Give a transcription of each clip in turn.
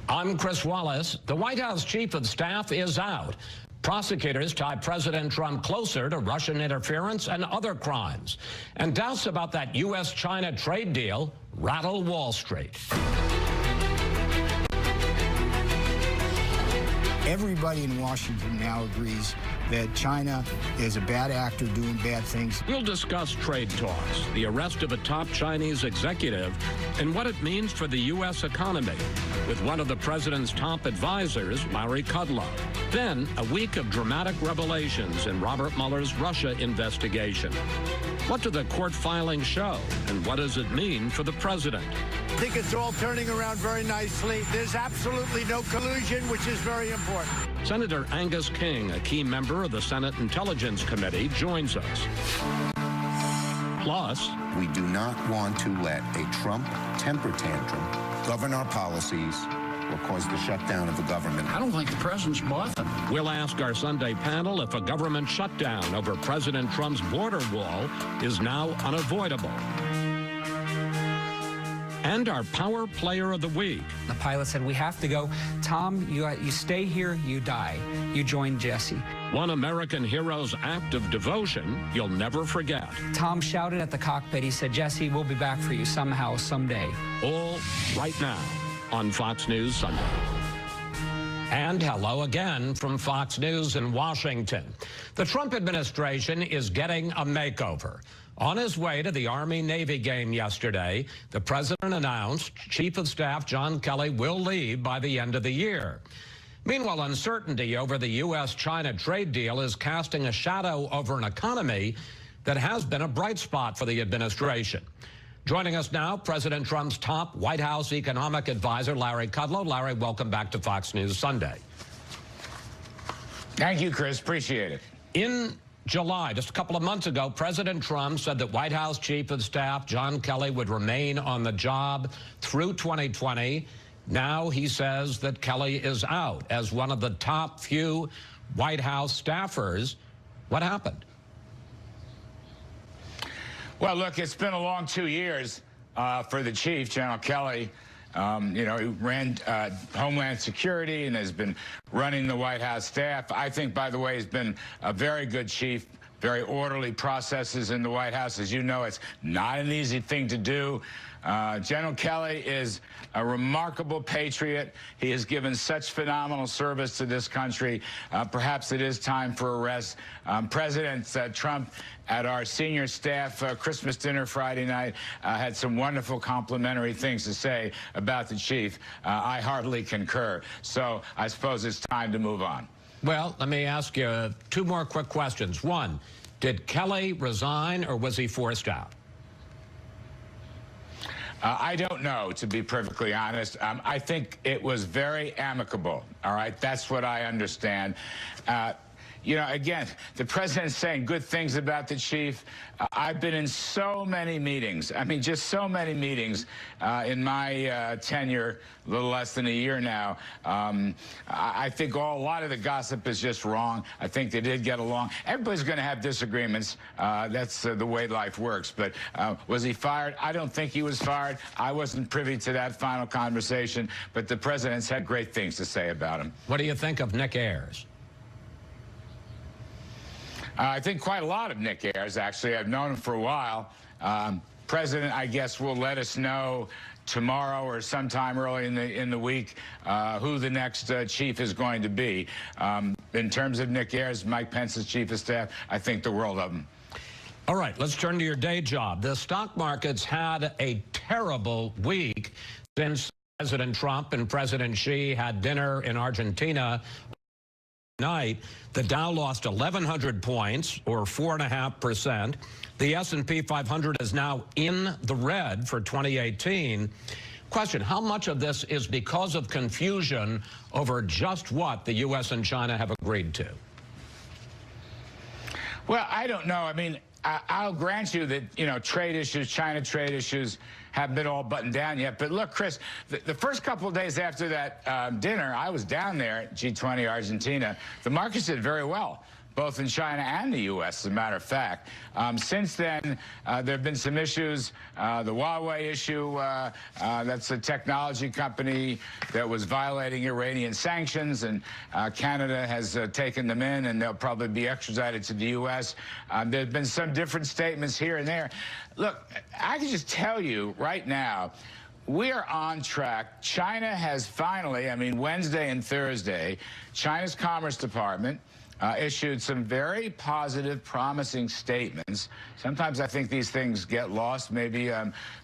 I'm Chris Wallace. The White House chief of staff is out. Prosecutors tie President Trump closer to Russian interference and other crimes. And doubts about that U.S.-China trade deal rattle Wall Street. Everybody in Washington now agrees that China is a bad actor doing bad things. We'll discuss trade talks, the arrest of a top Chinese executive, and what it means for the U.S. economy, with one of the president's top advisors, Larry Kudlow. Then, a week of dramatic revelations in Robert Mueller's Russia investigation. What do the court filings show, and what does it mean for the president? I think it's all turning around very nicely. There's absolutely no collusion, which is very important. Senator Angus King, a key member of the Senate Intelligence Committee, joins us. Plus, we do not want to let a Trump temper tantrum govern our policies or cause the shutdown of the government. I don't think the president's bluffing. We'll ask our Sunday panel if a government shutdown over President Trump's border wall is now unavoidable. And our power player of the week. The pilot said, we have to go. Tom, you stay here, you die. You join Jesse. One American hero's act of devotion you'll never forget. Tom shouted at the cockpit. He said, Jesse, we'll be back for you somehow, someday. All right now on Fox News Sunday. And hello again from Fox News in Washington. The Trump administration is getting a makeover. On his way to the Army-Navy game yesterday, the president announced Chief of Staff John Kelly will leave by the end of the year. Meanwhile, uncertainty over the U.S.-China trade deal is casting a shadow over an economy that has been a bright spot for the administration. Joining us now, President Trump's top White House economic advisor, Larry Kudlow. Larry, welcome back to Fox News Sunday. Thank you, Chris. Appreciate it. In July, just a couple of months ago, President Trump said that White House Chief of Staff John Kelly would remain on the job through 2020. Now he says that Kelly is out as one of the top few White House staffers. What happened? Well, look, it's been a long 2 years for the chief, General Kelly. He ran Homeland Security and has been running the White House staff. I think, by the way, he's been a very good chief, very orderly processes in the White House. As you know, it's not an easy thing to do. General Kelly is a remarkable patriot. He has given such phenomenal service to this country. Perhaps it is time for a rest. President Trump, at our senior staff Christmas dinner Friday night, had some wonderful complimentary things to say about the chief. I heartily concur. So I suppose it's time to move on. Well, let me ask you two more quick questions. One, did Kelly resign or was he forced out? I don't know, to be perfectly honest. I think it was very amicable, all right? That's what I understand. Again, the president's saying good things about the chief. I've been in so many meetings. I mean, just so many meetings in my tenure, a little less than a year now. I think a lot of the gossip is just wrong. I think they did get along. Everybody's going to have disagreements. That's the way life works. But was he fired? I don't think he was fired. I wasn't privy to that final conversation. But the president's had great things to say about him. What do you think of Nick Ayers? I think quite a lot of Nick Ayers, actually. I've known him for a while. President, I guess, will let us know tomorrow or sometime early in the week who the next chief is going to be. In terms of Nick Ayers, Mike Pence's chief of staff, I think the world of him. All right, let's turn to your day job. The stock market's had a terrible week since President Trump and President Xi had dinner in Argentina night. The Dow lost 1,100 points, or 4.5%. The S&P 500 is now in the red for 2018. Question, how much of this is because of confusion over just what the U.S. and China have agreed to? Well, I don't know. I mean, I'll grant you that, trade issues, China trade issues haven't been all buttoned down yet. But look, Chris, the first couple of days after that dinner, I was down there at G20 Argentina. The markets did very well. both in China and the U.S., as a matter of fact. Since then, there have been some issues. The Huawei issue, that's a technology company that was violating Iranian sanctions, and Canada has taken them in, and they'll probably be extradited to the U.S. There have been some different statements here and there. Look, I can just tell you right now, we are on track. China has finally, I mean, Wednesday and Thursday, China's Commerce Department issued some very positive, promising statements. Sometimes I think these things get lost, maybe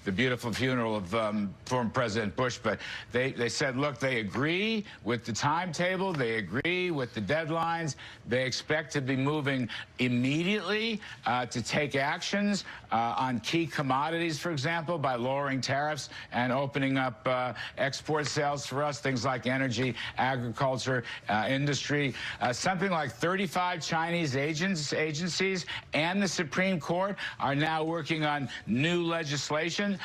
the beautiful funeral of former President Bush, but they said, look, they agree with the timetable, they agree with the deadlines, they expect to be moving immediately to take actions on key commodities, for example, by lowering tariffs and opening up export sales for us, things like energy, agriculture, industry. Something like 35 Chinese agencies and the Supreme Court are now working on new legislation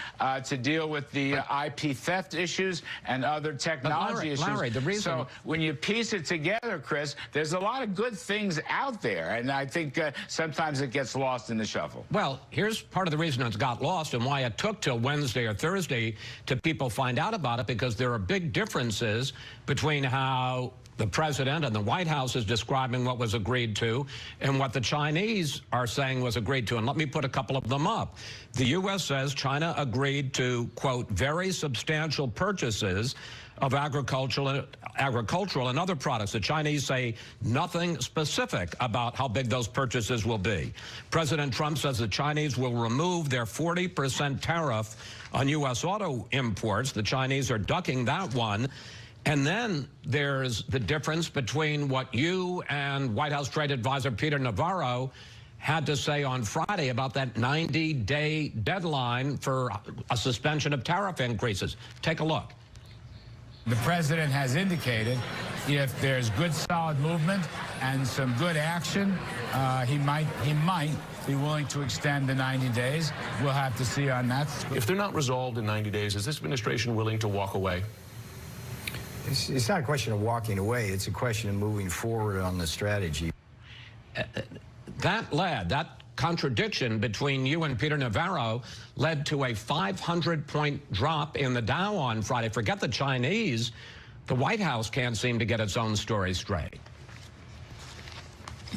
to deal with the IP theft issues and other technology issues. Larry, the reason... So when you piece it together, Chris, there's a lot of good things out there, and I think sometimes it gets lost in the shuffle. Well, here's part of the reason it's got lost and why it took till Wednesday or Thursday to people find out about it, because there are big differences between how the president and the White House is describing what was agreed to and what the Chinese are saying was agreed to. And let me put a couple of them up. The U.S. says China agreed to, quote, very substantial purchases of agricultural and other products. The Chinese say nothing specific about how big those purchases will be. President Trump says the Chinese will remove their 40% tariff on U.S. auto imports. The Chinese are ducking that one. And then there's the difference between what you and White House Trade Advisor Peter Navarro had to say on Friday about that 90-day deadline for a suspension of tariff increases. Take a look. The president has indicated if there's good, solid movement and some good action, he might be willing to extend the 90 days. We'll have to see on that. If they're not resolved in 90 days, is this administration willing to walk away? It's not a question of walking away. It's a question of moving forward on the strategy. That contradiction between you and Peter Navarro led to a 500-point drop in the Dow on Friday. Forget the Chinese. The White House can't seem to get its own story straight.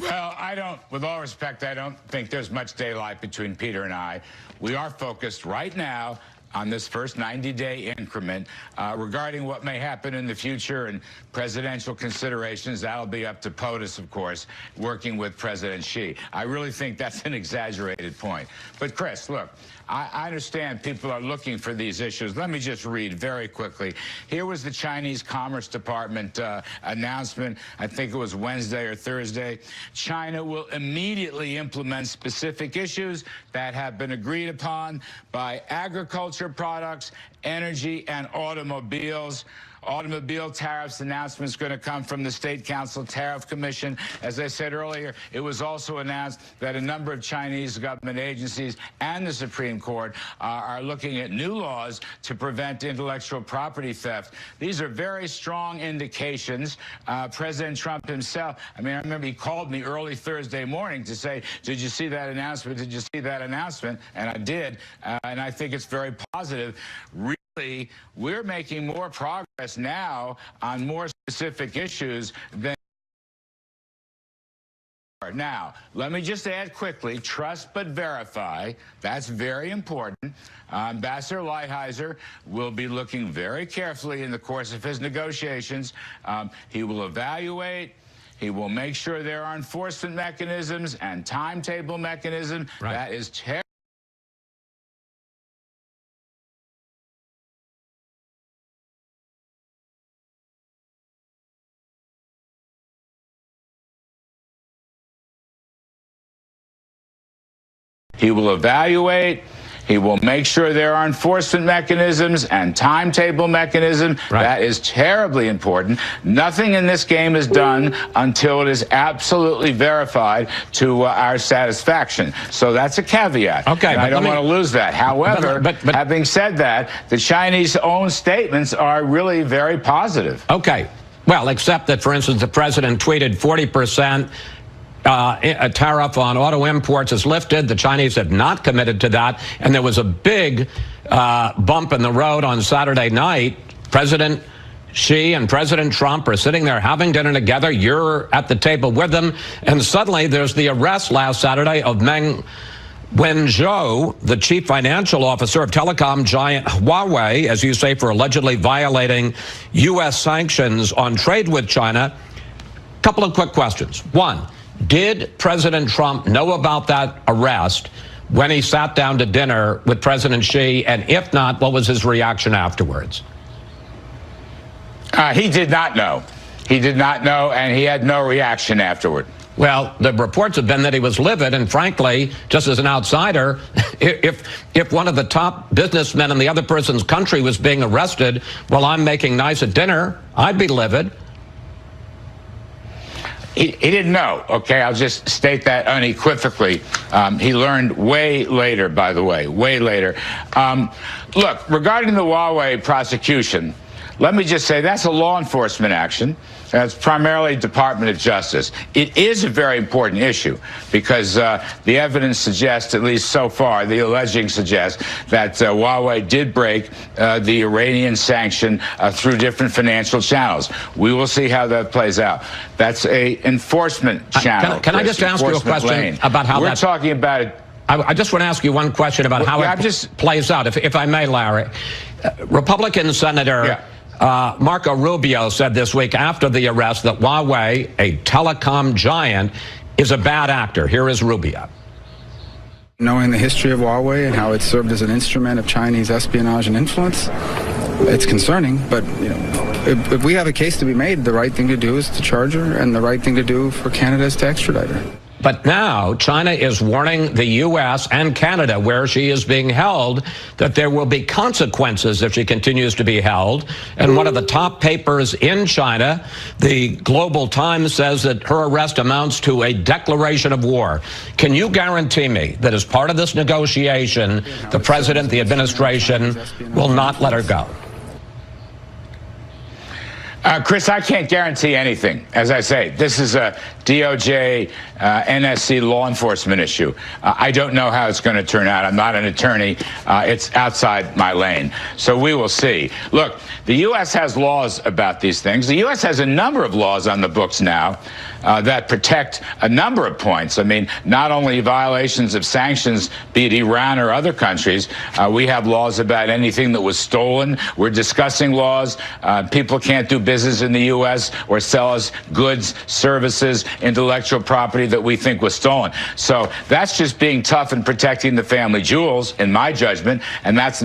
Well, with all respect, I don't think there's much daylight between Peter and I. We are focused right now on this first 90-day increment. Regarding what may happen in the future and presidential considerations, that'll be up to POTUS, of course, working with President Xi. I really think that's an exaggerated point. But, Chris, look, I understand people are looking for these issues. Let me just read very quickly. Here was the Chinese Commerce Department announcement. I think it was Wednesday or Thursday. China will immediately implement specific issues that have been agreed upon by agriculture products, energy, and automobiles. Automobile tariffs announcement is going to come from the State Council Tariff Commission. As I said earlier, it was also announced that a number of Chinese government agencies and the Supreme Court are looking at new laws to prevent intellectual property theft. These are very strong indications. President Trump himself, I mean, I remember he called me early Thursday morning to say, did you see that announcement? Did you see that announcement? And I did. And I think it's very positive. We're making more progress now on more specific issues than... Now, let me just add quickly, trust but verify. That's very important. Ambassador Lighthizer will be looking very carefully in the course of his negotiations. He will evaluate. He will make sure there are enforcement mechanisms and timetable mechanisms. Right. That is terrible. He will evaluate. He will make sure there are enforcement mechanisms and timetable mechanisms. Right. That is terribly important. Nothing in this game is done until it is absolutely verified to our satisfaction. So that's a caveat. Okay, I don't want to lose that. However, but having said that, the Chinese own statements are really very positive. Okay. Well, except that, for instance, the president tweeted 40% tariff on auto imports is lifted. The Chinese have not committed to that. And there was a big bump in the road on Saturday night. President Xi and President Trump are sitting there having dinner together. You're at the table with them. And suddenly there's the arrest last Saturday of Meng Wanzhou, the chief financial officer of telecom giant Huawei, as you say, for allegedly violating U.S. sanctions on trade with China. Couple of quick questions. One, did President Trump know about that arrest when he sat down to dinner with President Xi? And if not, what was his reaction afterwards? He did not know. He did not know, and he had no reaction afterward. Well, the reports have been that he was livid, and frankly, just as an outsider, if one of the top businessmen in the other person's country was being arrested while I'm making nice at dinner, I'd be livid. He didn't know, okay? I'll just state that unequivocally. He learned way later, by the way, way later. Look, regarding the Huawei prosecution, let me just say that's a law enforcement action. That's primarily Department of Justice. It is a very important issue because the evidence suggests, at least so far, the alleging suggests that Huawei did break the Iranian sanction through different financial channels. We will see how that plays out. That's a enforcement channel. Can I just ask you a question about how we're talking about it? I just want to ask you one question about how it plays out, if I may, Larry. Republican Senator Marco Rubio said this week after the arrest that Huawei, a telecom giant, is a bad actor. Here is Rubio. Knowing the history of Huawei and how it served as an instrument of Chinese espionage and influence, it's concerning. But you know, if we have a case to be made, the right thing to do is to charge her, and the right thing to do for Canada is to extradite her. But now China is warning the U.S. and Canada, where she is being held, that there will be consequences if she continues to be held. And one of the top papers in China, the Global Times, says that her arrest amounts to a declaration of war. Can you guarantee me that as part of this negotiation, the president, the administration will not let her go? Chris, I can't guarantee anything. As I say, this is a DOJ, NSC law enforcement issue. I don't know how it's going to turn out. I'm not an attorney. It's outside my lane. So we will see. Look, the U.S. has laws about these things. The U.S. has a number of laws on the books now that protect a number of points. I mean, not only violations of sanctions, be it Iran or other countries, we have laws about anything that was stolen. We're discussing laws. People can't do business in the U.S. or sell us goods, services, intellectual property that we think was stolen. So that's just being tough and protecting the family jewels, in my judgment, and that's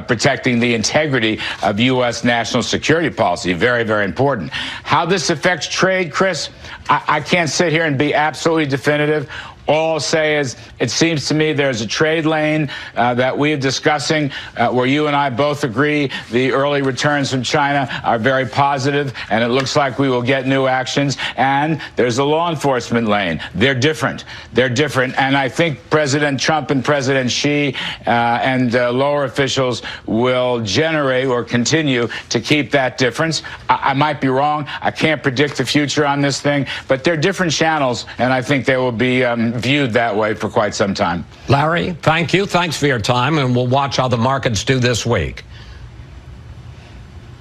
protecting the integrity of U.S. national security policy. Very, very important. How this affects trade, Chris, I can't sit here and be absolutely definitive. All I'll say is it seems to me there's a trade lane that we are discussing where you and I both agree the early returns from China are very positive, and it looks like we will get new actions. And there's a law enforcement lane. They're different. They're different. And I think President Trump and President Xi and lower officials will generate or continue to keep that difference. I might be wrong. I can't predict the future on this thing, but they're different channels, and I think they will be viewed that way for quite some time. Larry, thank you. Thanks for your time, and we'll watch how the markets do this week.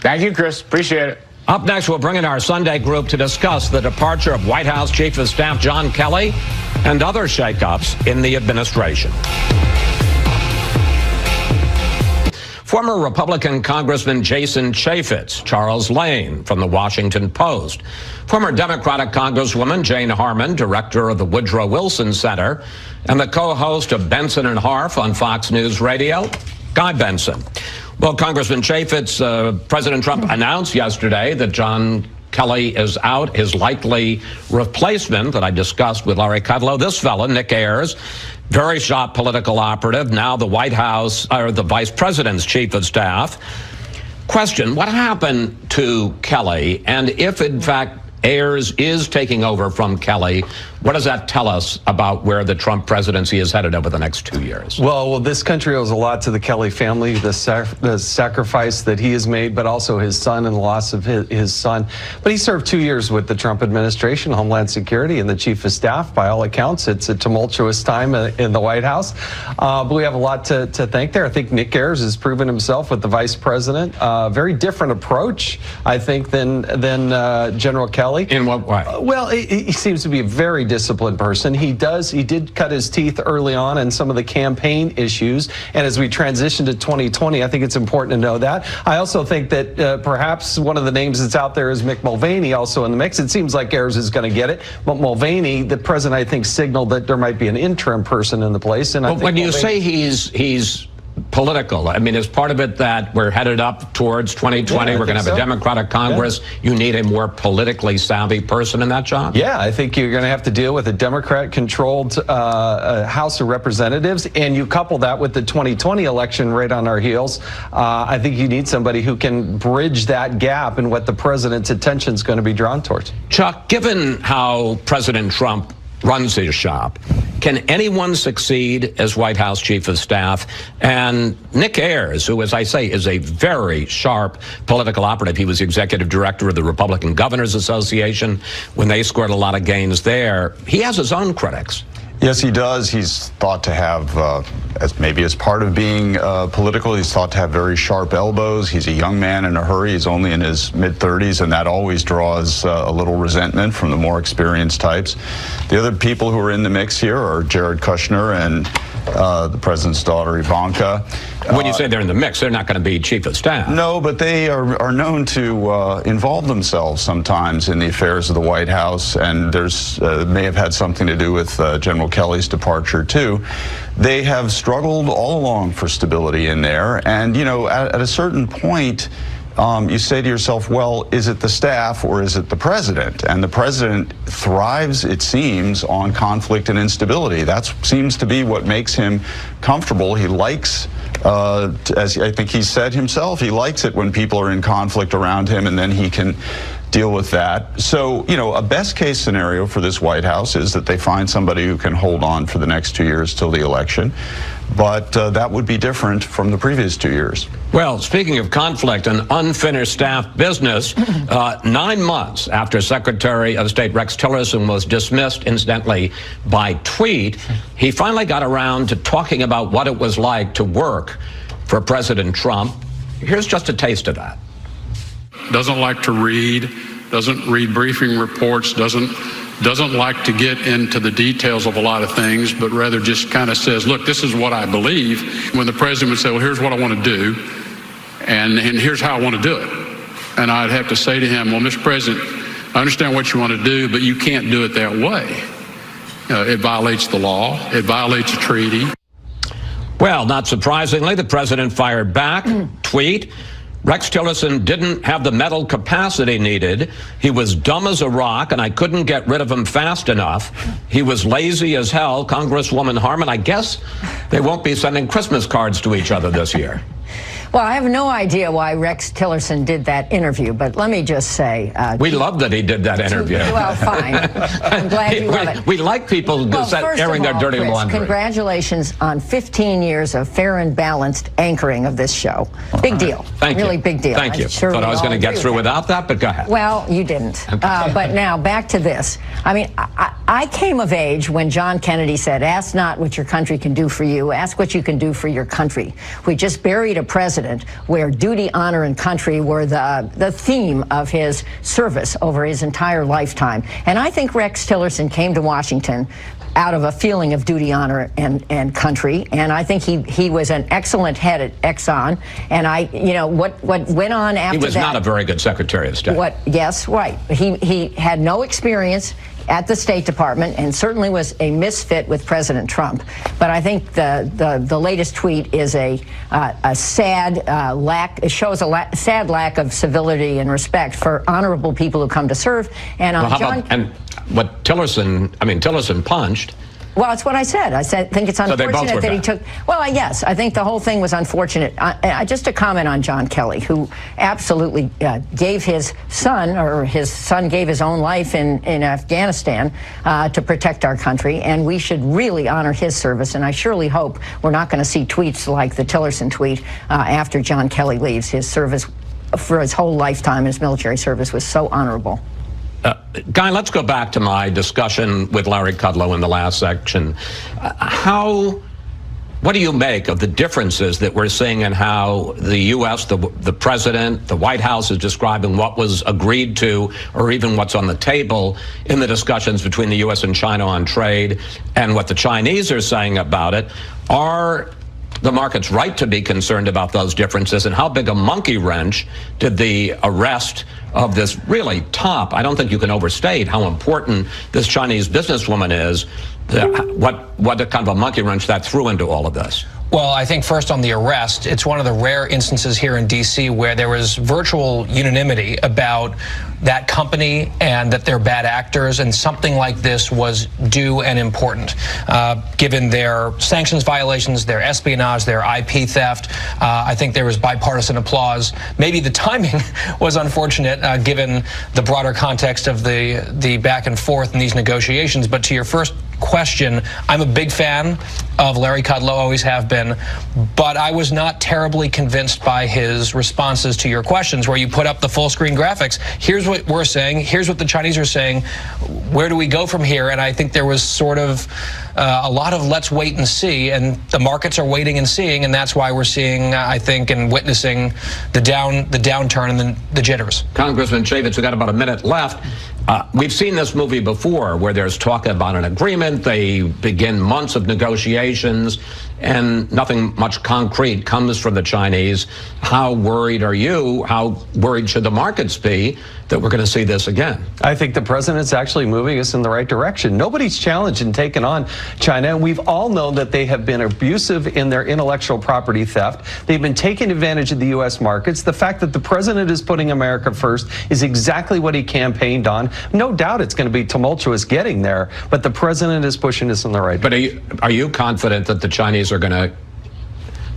Thank you, Chris. Appreciate it. Up next, we'll bring in our Sunday group to discuss the departure of White House Chief of Staff John Kelly and other shakeups in the administration. Former Republican Congressman Jason Chaffetz, Charles Lane from the Washington Post, former Democratic Congresswoman Jane Harman, director of the Woodrow Wilson Center, and the co-host of Benson and Harf on Fox News Radio, Guy Benson. Well, Congressman Chaffetz, President Trump announced yesterday that John Kelly is out. His likely replacement that I discussed with Larry Kudlow, this fellow, Nick Ayers, very sharp political operative, now the White House, or the Vice President's Chief of Staff. Question, what happened to Kelly? And if, in fact, Ayers is taking over from Kelly, What does that tell us about where the Trump presidency is headed over the next 2 years? Well, this country owes a lot to the Kelly family, the sacrifice that he has made, but also his son and the loss of his son. But he served 2 years with the Trump administration, Homeland Security, and the chief of staff. By all accounts, it's a tumultuous time in the White House. But we have a lot to thank there. I think Nick Ayers has proven himself with the vice president. Very different approach, I think, than General Kelly. In what way? Well, he seems to be a very disciplined person. He did cut his teeth early on in some of the campaign issues. And as we transition to 2020, I think it's important to know that. I also think that perhaps one of the names that's out there is Mick Mulvaney also in the mix. It seems like Ayers is going to get it. But Mulvaney, the president, I think, signaled that there might be an interim person in the place. And well, when you say he's political, I mean, is part of it that we're headed up towards 2020? Yeah, we're going to have a Democratic Congress. Yeah. You need a more politically savvy person in that job? Yeah, I think you're going to have to deal with a Democrat-controlled House of Representatives, and you couple that with the 2020 election right on our heels. I think you need somebody who can bridge that gap and what the president's attention is going to be drawn towards. Chuck, given how President Trump runs his shop, can anyone succeed as White House Chief of Staff? And Nick Ayers, who, as I say, is a very sharp political operative. He was executive director of the Republican Governors Association when they scored a lot of gains there. He has his own critics. Yes, he does. He's thought to have, as part of being political, he's thought to have very sharp elbows. He's a young man in a hurry. He's only in his mid-30s, and that always draws a little resentment from the more experienced types. The other people who are in the mix here are Jared Kushner and the president's daughter, Ivanka. When you say they're in the mix, they're not going to be chief of staff. No, but they are known to involve themselves sometimes in the affairs of the White House, and there's may have had something to do with General Kelly's departure, too. They have struggled all along for stability in there, and, you know, at a certain point, you say to yourself, well, is it the staff or is it the president? And the president thrives, it seems, on conflict and instability. That seems to be what makes him comfortable. He likes, as I think he said himself, he likes it when people are in conflict around him, and then he can deal with that. So, you know, a best case scenario for this White House is that they find somebody who can hold on for the next 2 years till the election. But that would be different from the previous 2 years. Well, speaking of conflict and unfinished staff business, 9 months after Secretary of State Rex Tillerson was dismissed, incidentally, by tweet, he finally got around to talking about what it was like to work for President Trump. Here's just a taste of that. Doesn't like to read, doesn't read briefing reports, doesn't like to get into the details of a lot of things, but rather just kind of says, look, this is what I believe. When the president would say, well, here's what I want to do, and here's how I want to do it. And I'd have to say to him, well, Mr. President, I understand what you want to do, but you can't do it that way. It violates the law. It violates a treaty. Well, not surprisingly, the president fired back. Tweet. Rex Tillerson didn't have the mental capacity needed. He was dumb as a rock, and I couldn't get rid of him fast enough. He was lazy as hell. Congresswoman Harman, I guess they won't be sending Christmas cards to each other this year. Well, I have no idea why Rex Tillerson did that interview, but let me just say... we love that he did that interview. Well, fine. I'm glad you love it. We like people airing their dirty laundry. Congratulations on 15 years of fair and balanced anchoring of this show. Big deal. Thank you. Really big deal. Thank you. Thought I was going to get through without that, but go ahead. Well, you didn't. But now, back to this. I mean, I came of age when John Kennedy said, ask not what your country can do for you, ask what you can do for your country. We just buried a president where duty, honor, and country were the theme of his service over his entire lifetime. And I think Rex Tillerson came to Washington out of a feeling of duty, honor, and country. And I think he was an excellent head at Exxon. And what went on after that... He was not a very good Secretary of State. Yes, right. He had no experience at the State Department and certainly was a misfit with President Trump. But I think the latest tweet is a sad lack. It shows a sad lack of civility and respect for honorable people who come to serve. And and what Tillerson punched. Well, it's what I said. I think it's unfortunate that he took. Well, yes, I think the whole thing was unfortunate. Just a comment on John Kelly, who absolutely gave his son, or his son gave his own life in Afghanistan to protect our country, and we should really honor his service. And I surely hope we're not going to see tweets like the Tillerson tweet after John Kelly leaves. His service for his whole lifetime, his military service, was so honorable. Guy, let's go back to my discussion with Larry Kudlow in the last section. What do you make of the differences that we're seeing in how the U.S., the president, the White House is describing what was agreed to, or even what's on the table in the discussions between the U.S. and China on trade, and what the Chinese are saying about it? Are the markets right to be concerned about those differences, and how big a monkey wrench did the arrest of this really top, I don't think you can overstate how important this Chinese businesswoman is, what kind of a monkey wrench that threw into all of this? Well, I think first on the arrest, it's one of the rare instances here in D.C. where there was virtual unanimity about that company and that they're bad actors, and something like this was due and important, given their sanctions violations, their espionage, their IP theft. I think there was bipartisan applause. Maybe the timing was unfortunate, given the broader context of the back and forth in these negotiations. But to your first question, I'm a big fan of Larry Kudlow, always have been, but I was not terribly convinced by his responses to your questions, where you put up the full screen graphics. Here's what we're saying, here's what the Chinese are saying, where do we go from here? And I think there was sort of a lot of let's wait and see, and the markets are waiting and seeing, and that's why we're seeing, I think, and witnessing the downturn and the jitters. Congressman Chaffetz, we've got about a minute left. We've seen this movie before, where there's talk about an agreement, they begin months of negotiations, and nothing much concrete comes from the Chinese. How worried are you? How worried should the markets be that we're going to see this again? I think the president's actually moving us in the right direction. Nobody's challenged and taken on China, and we've all known that they have been abusive in their intellectual property theft. They've been taking advantage of the U.S. markets. The fact that the president is putting America first is exactly what he campaigned on. No doubt it's going to be tumultuous getting there, but the president is pushing us in the right direction. But are you confident that the Chinese are going to,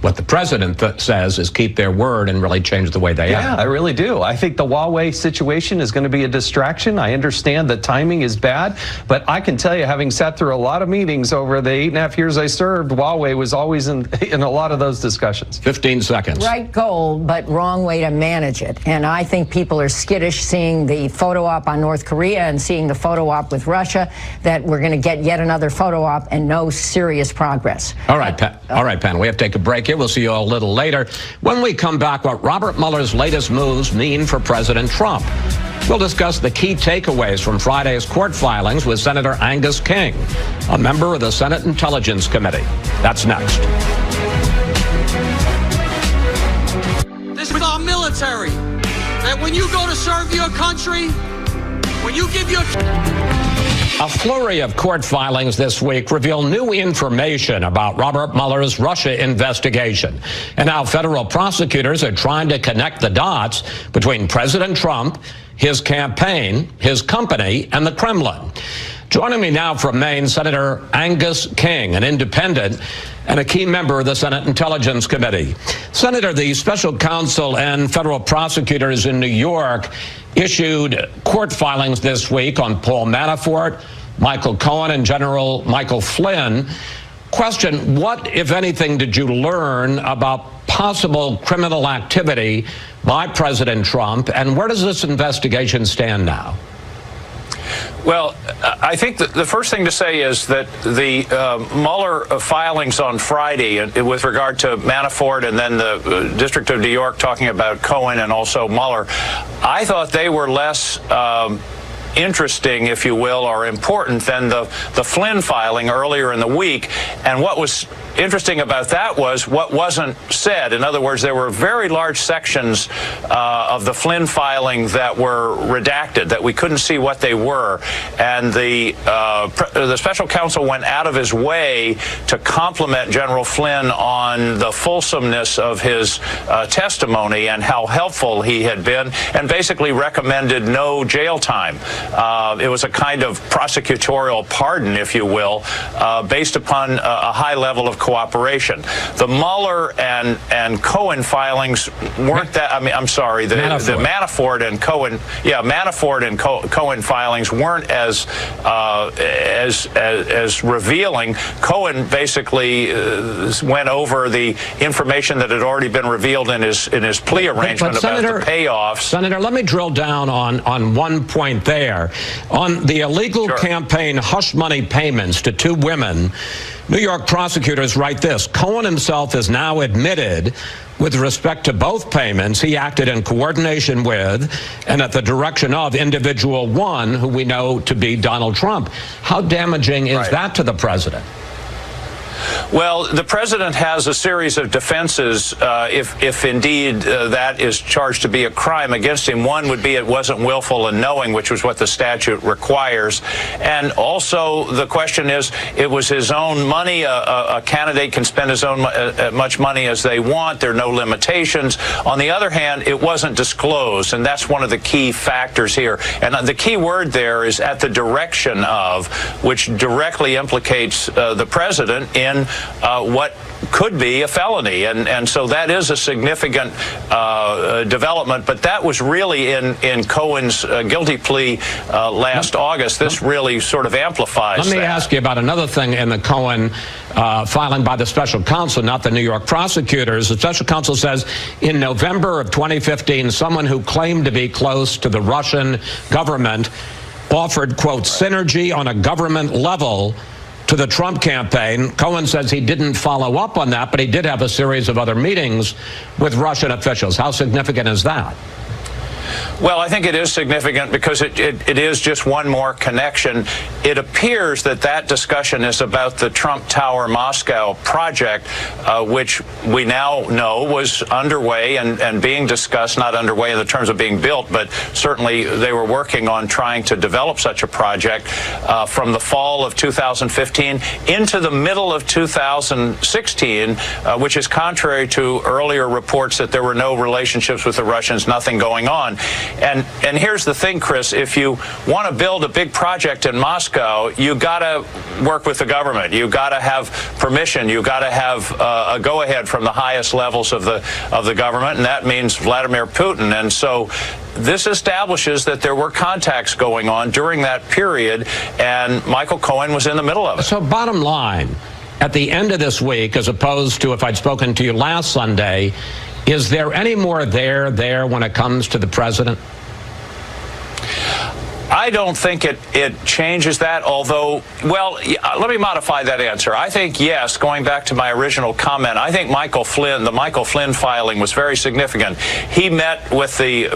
what the president says is keep their word and really change the way they act? Yeah, I really do. I think the Huawei situation is going to be a distraction. I understand the timing is bad, but I can tell you, having sat through a lot of meetings over the 8.5 years I served, Huawei was always in a lot of those discussions. 15 seconds. Right goal, but wrong way to manage it. And I think people are skittish seeing the photo op on North Korea and seeing the photo op with Russia, that we're going to get yet another photo op and no serious progress. All right, panel, we have to take a break here. We'll see you all a little later. When we come back, what Robert Mueller's latest moves mean for President Trump. We'll discuss the key takeaways from Friday's court filings with Senator Angus King, a member of the Senate Intelligence Committee. That's next. This is our military. That when you go to serve your country, when you give your... A flurry of court filings this week reveal new information about Robert Mueller's Russia investigation and how federal prosecutors are trying to connect the dots between President Trump, his campaign, his company, and the Kremlin. Joining me now from Maine, Senator Angus King, an independent and a key member of the Senate Intelligence Committee. Senator, the special counsel and federal prosecutors in New York issued court filings this week on Paul Manafort, Michael Cohen, and General Michael Flynn. Question, what, if anything, did you learn about possible criminal activity by President Trump, and where does this investigation stand now? Well, I think that the first thing to say is that the Mueller filings on Friday with regard to Manafort and then the District of New York talking about Cohen and also Mueller, I thought they were less interesting, if you will, or important than the Flynn filing earlier in the week. And what was interesting about that was what wasn't said. In other words, there were very large sections of the Flynn filing that were redacted, that we couldn't see what they were. And the special counsel went out of his way to compliment General Flynn on the fulsomeness of his testimony and how helpful he had been, and basically recommended no jail time It was a kind of prosecutorial pardon, if you will, based upon a high level of cooperation. The Mueller and Cohen filings weren't that. I mean, I'm sorry, the Manafort and Cohen, Manafort and Cohen filings weren't as revealing. Cohen basically went over the information that had already been revealed in his plea arrangement about the payoffs. Senator, let me drill down on one point there. On the illegal campaign hush money payments to two women, New York prosecutors write this: Cohen himself has now admitted, with respect to both payments, he acted in coordination with and at the direction of individual one, who we know to be Donald Trump. How damaging is that to the president? Well, the president has a series of defenses if indeed that is charged to be a crime against him. One would be it wasn't willful and knowing, which was what the statute requires. And also the question is, it was his own money. A candidate can spend his own much money as they want. There are no limitations. On the other hand, it wasn't disclosed, and that's one of the key factors here. And the key word there is at the direction of, which directly implicates the president in what could be a felony, and so that is a significant development. But that was really in Cohen's guilty plea last August. This really sort of amplifies Let me ask you about another thing in the Cohen filing by the special counsel, not the New York prosecutors. The special counsel says in November of 2015, someone who claimed to be close to the Russian government offered, quote, synergy on a government level to the Trump campaign. Cohen says he didn't follow up on that, but he did have a series of other meetings with Russian officials. How significant is that? Well, I think it is significant because it is just one more connection. It appears that discussion is about the Trump Tower Moscow project, which we now know was underway and being discussed, not underway in the terms of being built, but certainly they were working on trying to develop such a project from the fall of 2015 into the middle of 2016, which is contrary to earlier reports that there were no relationships with the Russians, nothing going on. And here's the thing, Chris, if you want to build a big project in Moscow, you got to work with the government. You got to have permission. You got to have a go-ahead from the highest levels of the government, and that means Vladimir Putin. And so this establishes that there were contacts going on during that period, and Michael Cohen was in the middle of it. So bottom line, at the end of this week, as opposed to if I'd spoken to you last Sunday, is there any more there when it comes to the president? I don't think it changes that, although, well, let me modify that answer. I think, yes, going back to my original comment, I think the Michael Flynn filing was very significant. He met with the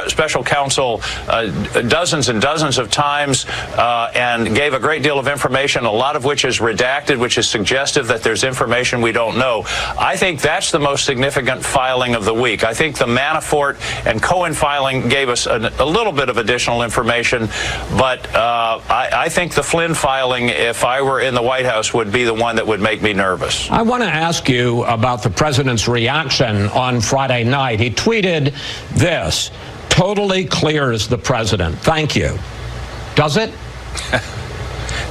special counsel dozens and dozens of times and gave a great deal of information, a lot of which is redacted, which is suggestive that there's information we don't know. I think that's the most significant filing of the week. I think the Manafort and Cohen filing gave us a little bit of additional information, but I think the Flynn filing, if I were in the White House, would be the one that would make me nervous. I want to ask you about the president's reaction on Friday night. He tweeted this: totally clears the president. Thank you. Does it?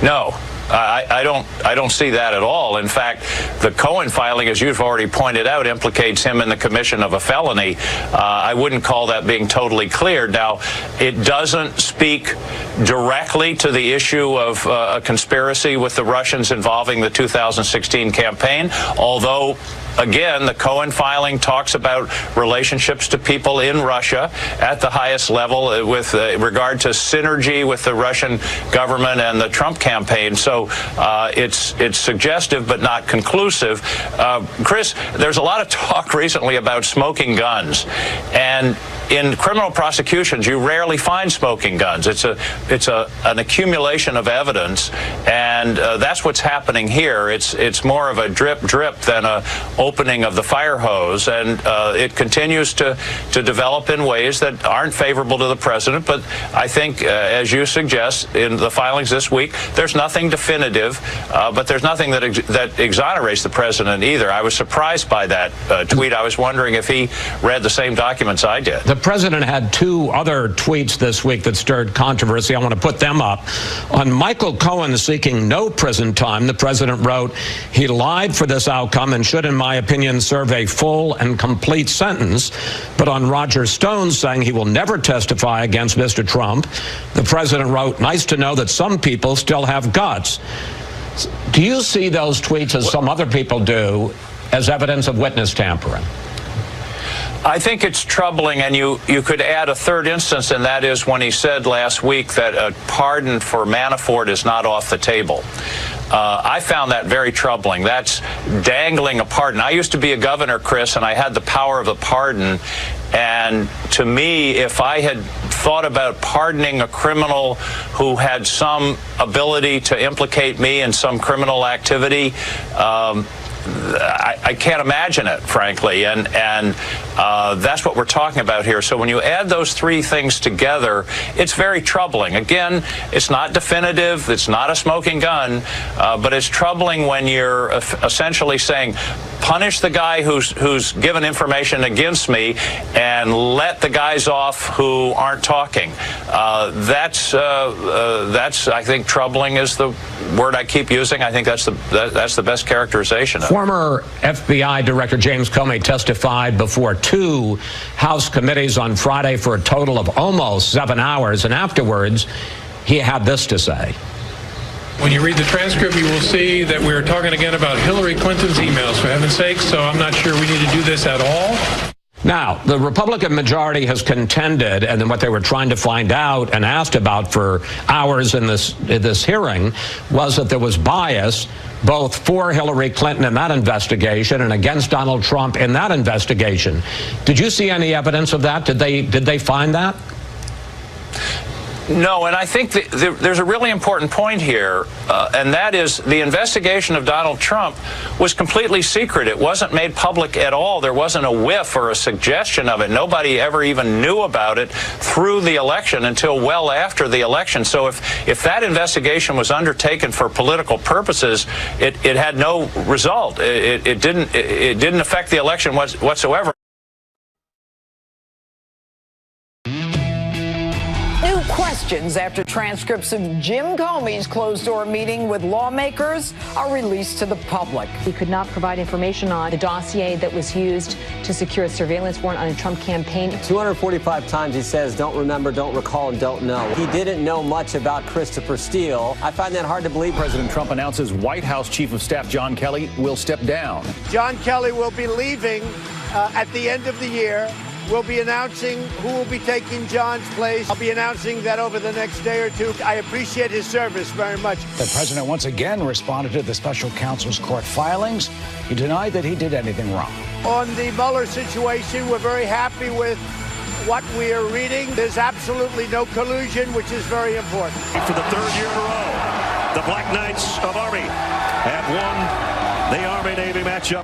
No. I don't see that at all. In fact, the Cohen filing, as you've already pointed out, implicates him in the commission of a felony. I wouldn't call that being totally cleared. Now, it doesn't speak directly to the issue of a conspiracy with the Russians involving the 2016 campaign, although again, the Cohen filing talks about relationships to people in Russia at the highest level with regard to synergy with the Russian government and the Trump campaign. So it's suggestive but not conclusive. Chris, there's a lot of talk recently about smoking guns, and in criminal prosecutions, you rarely find smoking guns. It's an accumulation of evidence, and that's what's happening here. It's more of a drip than a opening of the fire hose, and it continues to develop in ways that aren't favorable to the president. But I think, as you suggest, in the filings this week, there's nothing definitive, but there's nothing that exonerates the president either. I was surprised by that tweet. I was wondering if he read the same documents I did. president had two other tweets this week that stirred controversy. I want to put them up. On Michael Cohen seeking no prison time, the president wrote, he lied for this outcome and should, in my opinion, serve a full and complete sentence. But on Roger Stone saying he will never testify against Mr. Trump, the president wrote, nice to know that some people still have guts. Do you see those tweets, as some other people do, as evidence of witness tampering? I think it's troubling, and you could add a third instance, and that is when he said last week that a pardon for Manafort is not off the table. I found that very troubling. That's dangling a pardon. I used to be a governor, Chris, and I had the power of a pardon. And to me, if I had thought about pardoning a criminal who had some ability to implicate me in some criminal activity, I can't imagine it, frankly, and that's what we're talking about here. So when you add those three things together, it's very troubling. Again, it's not definitive, it's not a smoking gun, but it's troubling when you're essentially saying, punish the guy who's given information against me and let the guys off who aren't talking. That's I think troubling is the word I keep using. I think that's the best characterization of it. Former FBI Director James Comey testified before two House committees on Friday for a total of almost 7 hours, and afterwards he had this to say. When you read the transcript, you will see that we're talking again about Hillary Clinton's emails, for heaven's sake, so I'm not sure we need to do this at all. Now, the Republican majority has contended, and then what they were trying to find out and asked about for hours in this hearing was that there was bias both for Hillary Clinton in that investigation and against Donald Trump in that investigation. Did you see any evidence of that? Did they find that? No, and I think there's a really important point here, and that is the investigation of Donald Trump was completely secret. It wasn't made public at all. There wasn't a whiff or a suggestion of it. Nobody ever even knew about it through the election until well after the election. So if that investigation was undertaken for political purposes, it had no result. It didn't affect the election whatsoever. Questions after transcripts of Jim Comey's closed-door meeting with lawmakers are released to the public. He could not provide information on the dossier that was used to secure a surveillance warrant on a Trump campaign. 245 times he says, don't remember, don't recall, and don't know. He didn't know much about Christopher Steele. I find that hard to believe. President Trump announces White House Chief of Staff John Kelly will step down. John Kelly will be leaving at the end of the year. We'll be announcing who will be taking John's place. I'll be announcing that over the next day or two. I appreciate his service very much. The president once again responded to the special counsel's court filings. He denied that he did anything wrong. On the Mueller situation, we're very happy with what we are reading. There's absolutely no collusion, which is very important. For the third year in a row, the Black Knights of Army have won the Army-Navy matchup.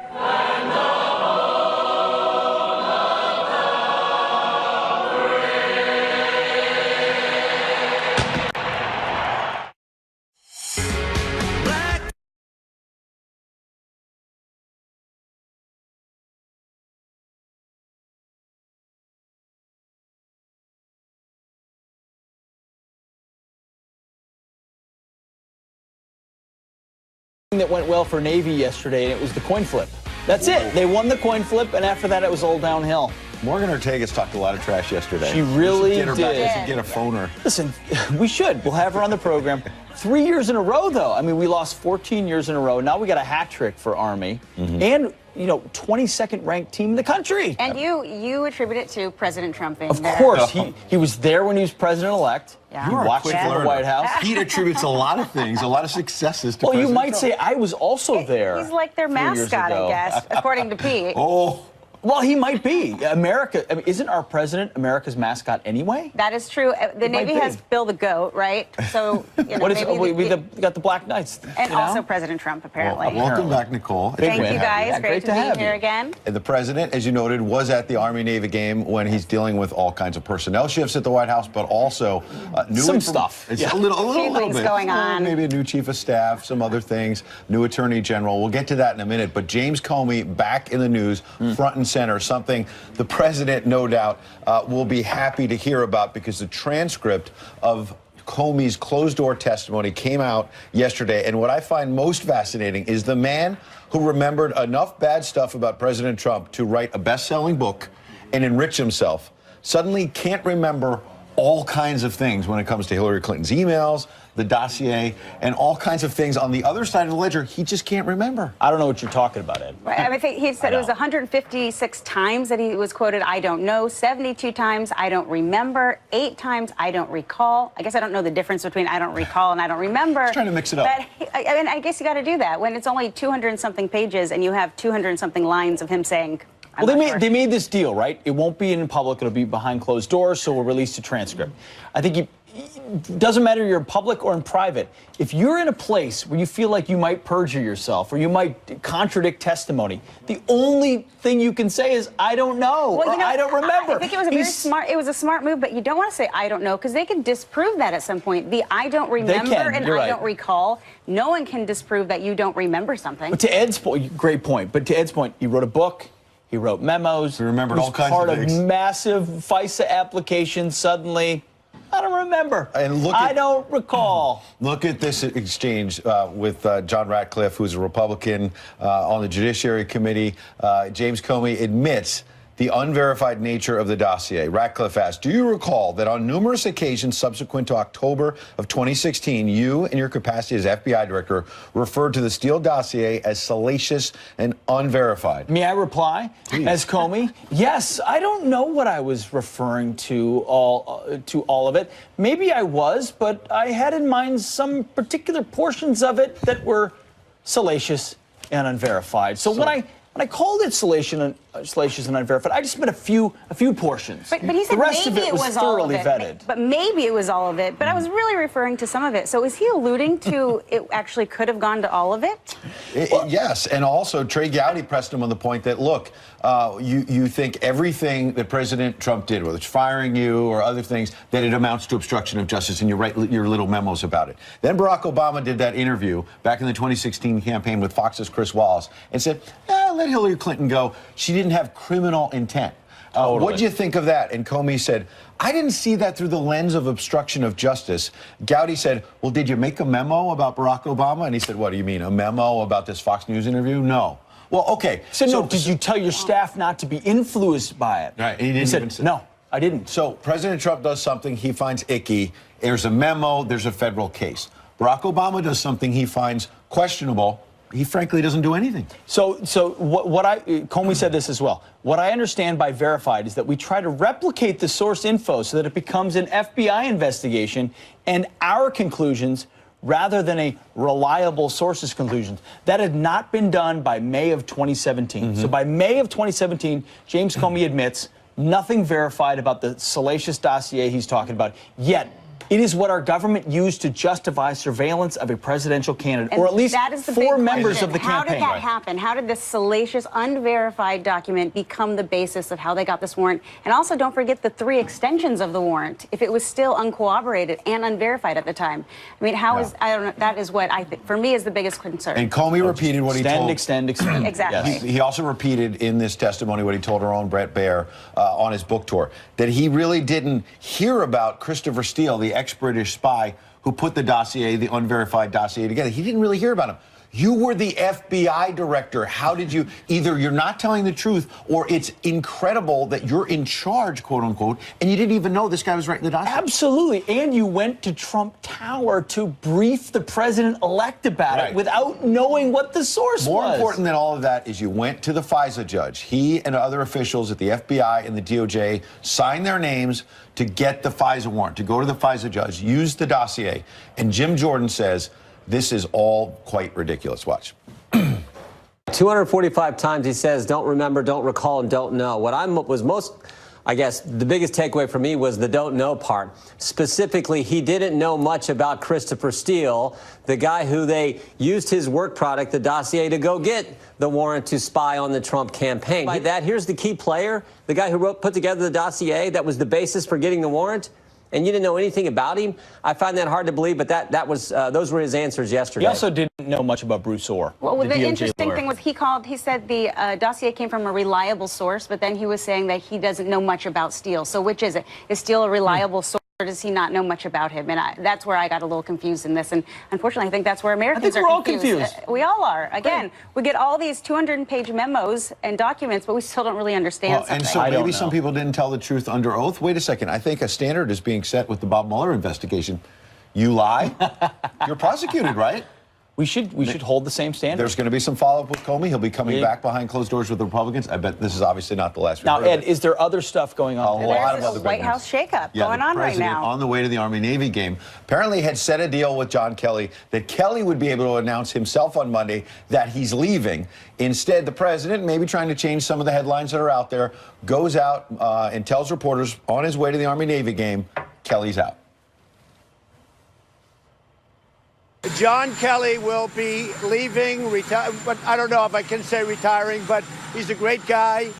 That went well for Navy yesterday, and it was the coin flip. That's it. They won the coin flip, and after that, it was all downhill. Morgan Ortega's talked a lot of trash yesterday. She really did. We should get a phone. Listen, we should. We'll have her on the program. 3 years in a row, though. I mean, we lost 14 years in a row. Now we got a hat trick for Army. And, you know, 22nd ranked team in the country. And you attribute it to President Trump being there. Of course. He was there when he was president-elect. Yeah. He watched it from the White House. He attributes a lot of things, a lot of successes to President Trump. You might say I was also there. He's like their mascot, I guess, according to Pete. Oh. Well, he might be. America, I mean, isn't our president America's mascot anyway? That is true. The Navy has Bill the Goat, right? So, you know, we got the Black Knights. And also President Trump, apparently. Well, welcome back, Nicole. Thank you, guys. Yeah, great to be here again. And the president, as you noted, was at the Army-Navy game when he's dealing with all kinds of personnel shifts at the White House, but also new stuff. It's a little things bit going on. Maybe a new chief of staff, some other things, new attorney general. We'll get to that in a minute. But James Comey back in the news, front and center, something the president, no doubt, will be happy to hear about, because the transcript of Comey's closed-door testimony came out yesterday. And what I find most fascinating is the man who remembered enough bad stuff about President Trump to write a best-selling book and enrich himself suddenly can't remember all kinds of things when it comes to Hillary Clinton's emails, the dossier, and all kinds of things on the other side of the ledger he just can't remember. I don't know what you're talking about, Ed. Right. I think he said it was 156 times that he was quoted, I don't know, 72 times, I don't remember, 8 times, I don't recall. I guess I don't know the difference between I don't recall and I don't remember. Just trying to mix it up. But I guess you got to do that when it's only 200 and something pages and you have 200 and something lines of him saying, well, they made this deal, right? It won't be in public. It'll be behind closed doors, so we'll release the transcript. I think it doesn't matter you're in public or in private. If you're in a place where you feel like you might perjure yourself or you might contradict testimony, the only thing you can say is, I don't know, or I don't remember. I think it was a smart move, but you don't want to say, I don't know, because they can disprove that at some point. The I don't remember and I don't recall, no one can disprove that you don't remember something. But to Ed's point, great point, but to Ed's point, he wrote a book. He wrote memos. He remembered all kinds of things. Part of massive FISA applications. Suddenly, I don't remember. And I don't recall. Look at this exchange with John Ratcliffe, who's a Republican on the Judiciary Committee. James Comey admits the unverified nature of the dossier. Ratcliffe asked, do you recall that on numerous occasions subsequent to October of 2016, you, in your capacity as FBI director, referred to the Steele dossier as salacious and unverified? May I reply? Please. As Comey? Yes, I don't know what I was referring to all of it. Maybe I was, but I had in mind some particular portions of it that were salacious and unverified. So when I called it salacious and unverified, I just meant a few portions. But he said the rest maybe of it was thoroughly vetted. But maybe it was all of it. But I was really referring to some of it. So is he alluding to it actually could have gone to all of it? Yes, and also Trey Gowdy pressed him on the point that, look, you think everything that President Trump did, whether it's firing you or other things, that it amounts to obstruction of justice, and you write your little memos about it. Then Barack Obama did that interview back in the 2016 campaign with Fox's Chris Wallace and said, let Hillary Clinton go. She didn't have criminal intent. What do you think of that? And Comey said, I didn't see that through the lens of obstruction of justice. Gowdy said, well, did you make a memo about Barack Obama? And he said, what do you mean, a memo about this Fox News interview? No. Well, okay. So did you tell your staff not to be influenced by it? Right. He said, no, I didn't. So President Trump does something he finds icky. There's a memo. There's a federal case. Barack Obama does something he finds questionable. He frankly doesn't do anything. So Comey said this as well. What I understand by verified is that we try to replicate the source info so that it becomes an FBI investigation and our conclusions rather than a reliable source's conclusions. That had not been done by May of 2017. Mm-hmm. So by May of 2017, James Comey admits nothing verified about the salacious dossier he's talking about, yet it is what our government used to justify surveillance of a presidential candidate, or at least 4 members of the campaign. How did that happen? How did this salacious, unverified document become the basis of how they got this warrant? And also, don't forget the 3 extensions of the warrant, if it was still uncorroborated and unverified at the time. I mean, I don't know, that is what I think, for me, is the biggest concern. And Comey repeated what he told. Extend. Exactly. Yes. He also repeated in this testimony what he told our own Brett Baer on his book tour, that he really didn't hear about Christopher Steele, the ex-British spy who put the dossier, the unverified dossier, together. He didn't really hear about him. You were the FBI director. How did you, either you're not telling the truth or it's incredible that you're in charge, quote unquote, and you didn't even know this guy was writing the dossier. Absolutely. And you went to Trump Tower to brief the president-elect about it without knowing what the source was. More important than all of that is you went to the FISA judge. He and other officials at the FBI and the DOJ signed their names to get the FISA warrant, to go to the FISA judge, use the dossier. And Jim Jordan says, this is all quite ridiculous. Watch. 245 times he says, don't remember, don't recall, and don't know. What was most, I guess, the biggest takeaway for me was the don't know part. Specifically, he didn't know much about Christopher Steele, the guy who they used his work product, the dossier, to go get the warrant to spy on the Trump campaign. By that, here's the key player, the guy who put together the dossier that was the basis for getting the warrant. and you didn't know anything about him? I find that hard to believe, but those were his answers yesterday. He also didn't know much about Bruce Orr. Well, the DOJ interesting lawyer. thing was he said the dossier came from a reliable source, but then he was saying that he doesn't know much about Steele. So which is it? Is Steele a reliable source, or does he not know much about him? And that's where I got a little confused in this. And unfortunately, I think that's where Americans we're all confused. We all are. Again, we get all these 200-page memos and documents, but we still don't really understand something. And so maybe some people didn't tell the truth under oath. Wait a second. I think a standard is being set with the Bob Mueller investigation. You lie, you're prosecuted, right? We should hold the same standard. There's going to be some follow-up with Comey. He'll be coming back behind closed doors with the Republicans. I bet this is obviously not the last. Now, Ed, is there other stuff going on? A lot of other White House shakeup going on right now. On the way to the Army-Navy game, apparently had set a deal with John Kelly that Kelly would be able to announce himself on Monday that he's leaving. Instead, the president, maybe trying to change some of the headlines that are out there, goes out and tells reporters on his way to the Army-Navy game, Kelly's out. John Kelly will be leaving, but I don't know if I can say retiring, but he's a great guy.